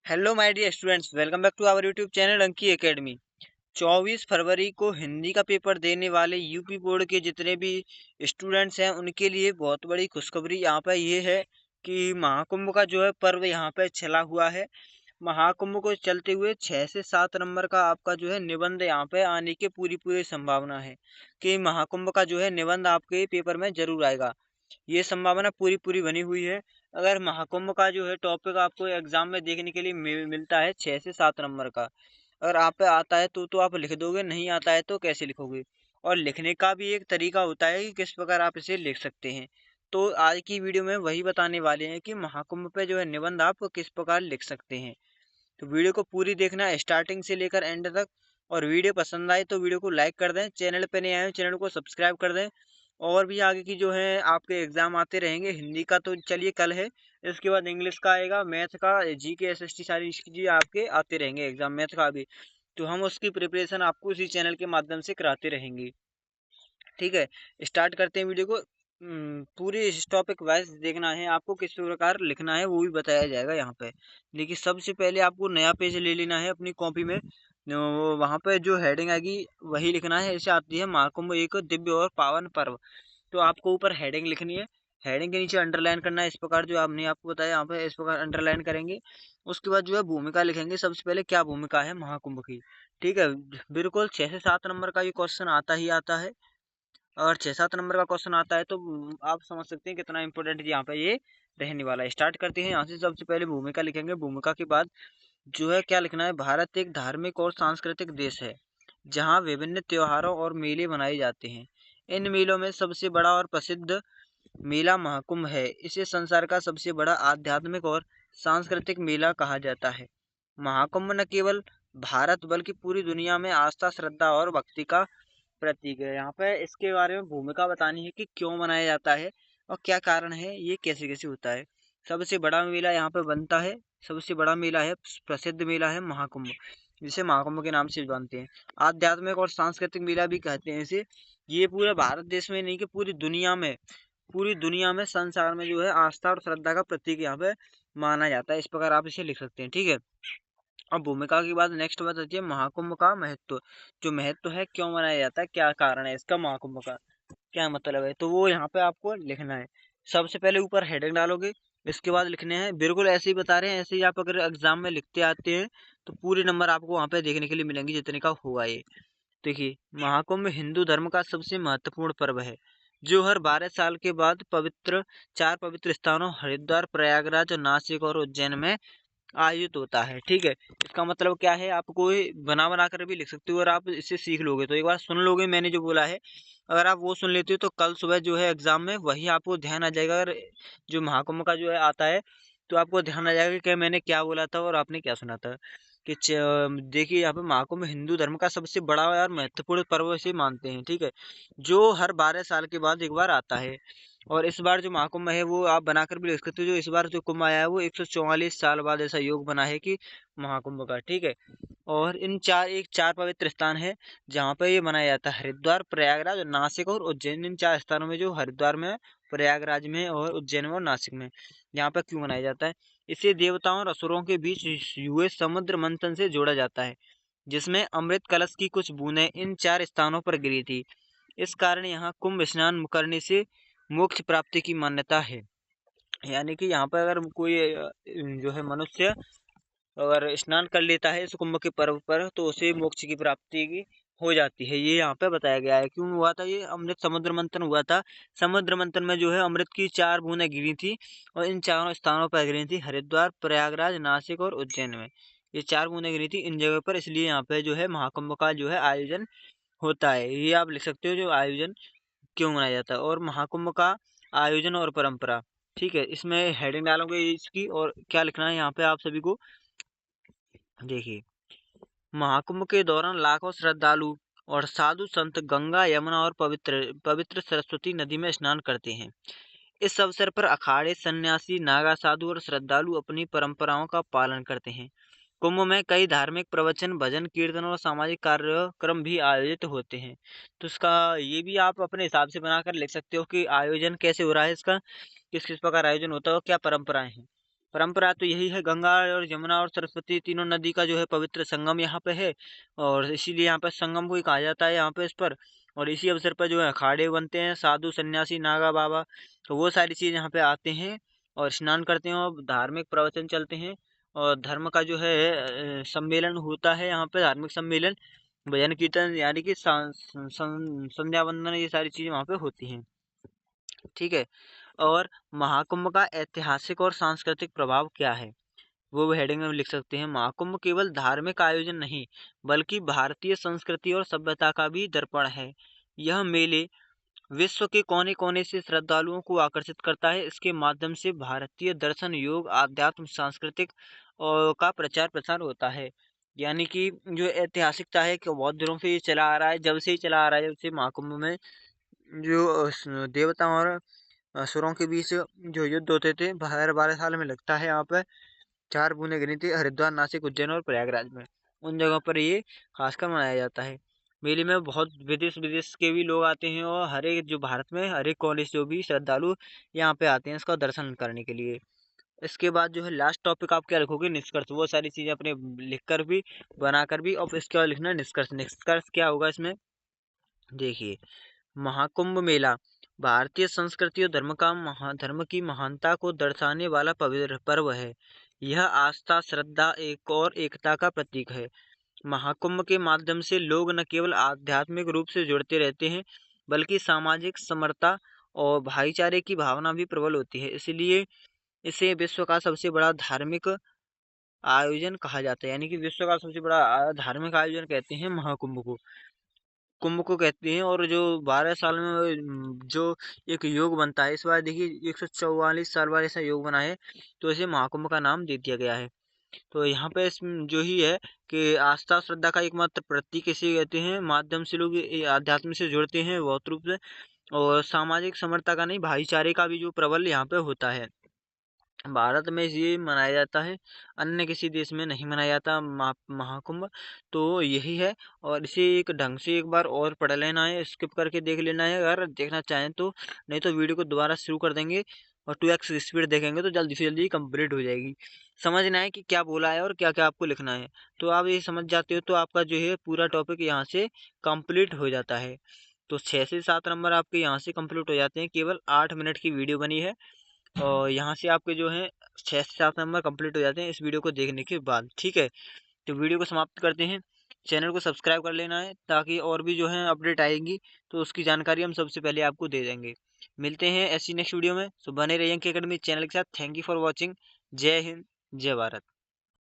Hello my dear students, welcome back to our YouTube channel Anki academy. 24 फरवरी को हिंदी का paper देने वाले यूपी बोर्ड के जितने भी स्टूडेंट्स हैं उनके लिए बहुत बड़ी खुशखबरी यहाँ पे ये है कि महाकुंभ का जो है पर्व यहाँ पे चला हुआ है। महाकुंभ को चलते हुए 6 से 7 नंबर का आपका जो है निबंध यहाँ पे आने की पूरी पूरी संभावना है कि महाकुंभ का जो है निबंध आपके पेपर में जरूर आएगा। ये संभावना पूरी पूरी बनी हुई है। अगर महाकुंभ का जो है टॉपिक आपको एग्जाम में देखने के लिए मिलता है 6 से 7 नंबर का, अगर आप पे आता है तो आप लिख दोगे, नहीं आता है तो कैसे लिखोगे। और लिखने का भी एक तरीका होता है कि किस प्रकार आप इसे लिख सकते हैं। तो आज की वीडियो में वही बताने वाले हैं कि महाकुंभ पे जो है निबंध आप किस प्रकार लिख सकते हैं। तो वीडियो को पूरी देखना है स्टार्टिंग से लेकर एंड तक। और वीडियो पसंद आए तो वीडियो को लाइक कर दें, चैनल पे नए आए हो चैनल को सब्सक्राइब कर दें। और भी आगे की जो है आपके एग्जाम आते रहेंगे। हिंदी का तो चलिए कल है, इसके बाद इंग्लिश का आएगा, मैथ का, जी के, एसएसटी, सारी इसकी चीजें आपके आते रहेंगे एग्जाम, मैथ का भी। तो हम उसकी प्रिपरेशन आपको इसी चैनल के माध्यम से कराते रहेंगे। ठीक है, स्टार्ट करते हैं वीडियो को। पूरे इस टॉपिक वाइज देखना है आपको, किस प्रकार लिखना है वो भी बताया जाएगा यहाँ पे। देखिए, सबसे पहले आपको नया पेज ले लेना है अपनी कॉपी में। वहाँ पे जो हेडिंग आएगी वही लिखना है। ऐसे आती है महाकुंभ एक दिव्य और पावन पर्व। तो आपको ऊपर हेडिंग लिखनी है, हेडिंग के नीचे अंडरलाइन करना है। इस प्रकार जो आपने आपको बताया यहाँ पे इस प्रकार अंडरलाइन करेंगे। उसके बाद जो है भूमिका लिखेंगे। सबसे पहले क्या भूमिका है महाकुंभ की। ठीक है, बिल्कुल 6 से 7 नंबर का ये क्वेश्चन आता ही आता है। अगर 6 7 नंबर का क्वेश्चन आता है तो आप समझ सकते हैं कितना इंपॉर्टेंट यहाँ पे ये रहने वाला है। स्टार्ट करते हैं यहाँ से। सबसे पहले भूमिका लिखेंगे। भूमिका के बाद जो है क्या लिखना है, भारत एक धार्मिक और सांस्कृतिक देश है जहाँ विभिन्न त्योहारों और मेले मनाए जाते हैं। इन मेलों में सबसे बड़ा और प्रसिद्ध मेला महाकुंभ है। इसे संसार का सबसे बड़ा आध्यात्मिक और सांस्कृतिक मेला कहा जाता है। महाकुंभ न केवल भारत बल्कि पूरी दुनिया में आस्था, श्रद्धा और भक्ति का प्रतीक है। यहाँ पे इसके बारे में भूमिका बतानी है कि क्यों मनाया जाता है और क्या कारण है, ये कैसे कैसे होता है। सबसे बड़ा मेला यहाँ पे बनता है, सबसे बड़ा मेला है, प्रसिद्ध मेला है महाकुंभ, जिसे महाकुंभ के नाम से जानते हैं। आध्यात्मिक और सांस्कृतिक मेला भी कहते हैं इसे। ये पूरे भारत देश में नहीं कि पूरी दुनिया में, पूरी दुनिया में, संसार में जो है आस्था और श्रद्धा का प्रतीक यहाँ पे माना जाता है। इस प्रकार आप इसे लिख सकते हैं। ठीक है, अब भूमिका के बाद नेक्स्ट बात आती है महाकुंभ का महत्व। जो महत्व है, क्यों मनाया जाता है, क्या कारण है इसका, महाकुंभ का क्या मतलब है, तो वो यहाँ पे आपको लिखना है। सबसे पहले ऊपर हेडिंग डालोगे, इसके बाद लिखने हैं। बिल्कुल ऐसे ही बता रहे हैं, ऐसे ही आप अगर एग्जाम में लिखते आते हैं तो पूरे नंबर आपको वहाँ पे देखने के लिए मिलेंगे जितने का होगा ये। देखिए, महाकुंभ हिंदू धर्म का सबसे महत्वपूर्ण पर्व है जो हर 12 साल के बाद चार पवित्र स्थानों हरिद्वार, प्रयागराज, नासिक और उज्जैन में आयोजित होता है। ठीक है, इसका मतलब क्या है, आप कोई बना बना कर भी लिख सकते हो और आप इसे सीख लोगे तो एक बार सुन लोगे मैंने जो बोला है। अगर आप वो सुन लेते हो तो कल सुबह जो है एग्जाम में वही आपको ध्यान आ जाएगा। अगर जो महाकुंभ का जो है आता है तो आपको ध्यान आ जाएगा कि मैंने क्या बोला था और आपने क्या सुना था। कि देखिए, यहाँ पे महाकुंभ हिंदू धर्म का सबसे बड़ा और महत्वपूर्ण पर्व से मानते हैं। ठीक है, जो हर 12 साल के बाद एक बार आता है। और इस बार जो महाकुंभ है वो आप बनाकर भी लिख सकते हो। जो इस बार जो कुंभ आया है वो 144 साल बाद ऐसा योग बना है कि महाकुंभ का। ठीक है, और इन चार पवित्र स्थान है जहाँ पे ये मनाया जाता है। हरिद्वार, प्रयागराज, नासिक और उज्जैन। इन 4 स्थानों में, जो हरिद्वार में, प्रयागराज में और उज्जैन में और नासिक में, यहाँ पे क्यों मनाया जाता है। इसे देवताओं और असुरों के बीच हुए समुद्र मंथन से जोड़ा जाता है, जिसमें अमृत कलश की कुछ बूंदें इन 4 स्थानों पर गिरी थी। इस कारण यहाँ कुंभ स्नान करने से मोक्ष प्राप्ति की मान्यता है। यानी कि यहाँ पर अगर कोई जो है मनुष्य अगर स्नान कर लेता है इस कुंभ के पर्व पर तो उसे मोक्ष की प्राप्ति की हो जाती है। ये यहाँ पे बताया गया है। क्यों हुआ था ये, अमृत समुद्र मंथन हुआ था। समुद्र मंथन में जो है अमृत की 4 बूंदें गिरी थी और इन चारों स्थानों पर गिरी थी, हरिद्वार, प्रयागराज, नासिक और उज्जैन में। ये 4 बूंदें गिरी थी इन जगह पर, इसलिए यहाँ पे जो है महाकुंभ का जो है आयोजन होता है। ये आप लिख सकते हो, जो आयोजन क्यों मनाया जाता है और महाकुंभ का आयोजन और परंपरा। ठीक है, इसमें हेडिंग डालोगे इसकी और क्या लिखना है यहाँ पे आप सभी को। देखिए, महाकुंभ के दौरान लाखों श्रद्धालु और साधु संत गंगा, यमुना और पवित्र पवित्र सरस्वती नदी में स्नान करते हैं। इस अवसर पर अखाड़े, सन्यासी, नागा साधु और श्रद्धालु अपनी परंपराओं का पालन करते हैं। कुंभ में कई धार्मिक प्रवचन, भजन, कीर्तन और सामाजिक कार्यक्रम भी आयोजित होते हैं। तो इसका ये भी आप अपने हिसाब से बनाकर लिख सकते हो कि आयोजन कैसे हो रहा है इसका, किस किस प्रकार आयोजन होता है और क्या परंपराएं हैं। परंपरा तो यही है, गंगा और जमुना और सरस्वती तीनों नदी का जो है पवित्र संगम यहाँ पे है, और इसीलिए यहाँ पे संगम को ही कहा जाता है यहाँ पे इस पर। और इसी अवसर पर जो है अखाड़े बनते हैं, साधु सन्यासी नागा बाबा, तो वो सारी चीज़ यहाँ पे आते हैं और स्नान करते हैं और धार्मिक प्रवचन चलते हैं। और धर्म का जो है सम्मेलन होता है यहाँ पे, धार्मिक सम्मेलन, भजन कीर्तन यानी कि संध्या वंदन, ये सारी चीजें वहाँ पे होती हैं। ठीक है। और महाकुंभ का ऐतिहासिक और सांस्कृतिक प्रभाव क्या है, वो हेडिंग में लिख सकते हैं। महाकुंभ केवल धार्मिक आयोजन नहीं, बल्कि भारतीय संस्कृति और सभ्यता का भी दर्पण है। यह मेले विश्व के कोने कोने से श्रद्धालुओं को आकर्षित करता है। इसके माध्यम से भारतीय दर्शन, योग, आध्यात्म, सांस्कृतिक और का प्रचार प्रसार होता है। यानी कि जो ऐतिहासिकता है कि बहुत दिनों से ये चला आ रहा है, जब से ही चला आ रहा है, जब से महाकुंभ में जो देवता और असुरों के बीच जो युद्ध होते थे, हर 12 साल में लगता है। यहाँ पर 4 बूंदें गिनी थी, हरिद्वार, नासिक, उज्जैन और प्रयागराज में। उन जगहों पर ये खासकर मनाया जाता है। मेले में बहुत विदेश विदेश के भी लोग आते हैं, और हर एक जो भारत में हर एक कॉलेज जो भी श्रद्धालु यहाँ पे आते हैं इसका दर्शन करने के लिए। इसके बाद जो है लास्ट टॉपिक आप क्या लिखोगे, निष्कर्ष। वो सारी चीजें अपने लिख कर भी, बनाकर भी, और इसके बाद लिखना निष्कर्ष। निष्कर्ष क्या होगा इसमें, देखिए। महाकुंभ मेला भारतीय संस्कृति और धर्म की महानता को दर्शाने वाला पवित्र पर्व है। यह आस्था, श्रद्धा, एक और एकता का प्रतीक है। महाकुंभ के माध्यम से लोग न केवल आध्यात्मिक रूप से जुड़ते रहते हैं, बल्कि सामाजिक समरसता और भाईचारे की भावना भी प्रबल होती है। इसलिए इसे विश्व का सबसे बड़ा धार्मिक आयोजन कहा जाता है, यानी कि विश्व का सबसे बड़ा धार्मिक आयोजन कहते हैं महाकुंभ को, कुंभ को कहते हैं। और जो 12 साल में जो एक योग बनता है, इस बार देखिए 144 साल बाद ऐसा योग बना है, तो इसे महाकुंभ का नाम दे दिया गया है। तो यहाँ पे जो ही है कि आस्था श्रद्धा का एकमात्र प्रतीक इसे कहते हैं, माध्यम से लोग आध्यात्म से जुड़ते हैं बहुत रूप से, और सामाजिक समरसता का नहीं, भाईचारे का भी जो प्रबल यहाँ पे होता है। भारत में ये मनाया जाता है, अन्य किसी देश में नहीं मनाया जाता महाकुंभ। तो यही है, और इसे एक ढंग से एक बार और पढ़ लेना है, स्किप करके देख लेना है अगर देखना चाहें तो, नहीं तो वीडियो को दोबारा शुरू कर देंगे और 2x स्पीड देखेंगे तो जल्दी से जल्दी कंप्लीट हो जाएगी। समझना है कि क्या बोला है और क्या क्या आपको लिखना है, तो आप ये समझ जाते हो तो आपका जो है पूरा टॉपिक यहाँ से कंप्लीट हो जाता है। तो 6 से 7 नंबर आपके यहाँ से कंप्लीट हो जाते हैं। केवल 8 मिनट की वीडियो बनी है, और यहाँ से आपके जो है 6 से 7 नंबर कंप्लीट हो जाते हैं इस वीडियो को देखने के बाद। ठीक है, तो वीडियो को समाप्त करते हैं। चैनल को सब्सक्राइब कर लेना है, ताकि और भी जो है अपडेट आएंगी तो उसकी जानकारी हम सबसे पहले आपको दे देंगे। मिलते हैं ऐसी नेक्स्ट वीडियो में। सो बने रहिए अंकी अकेडमी चैनल के साथ। Thank you for watching. जय हिंद, जय भारत।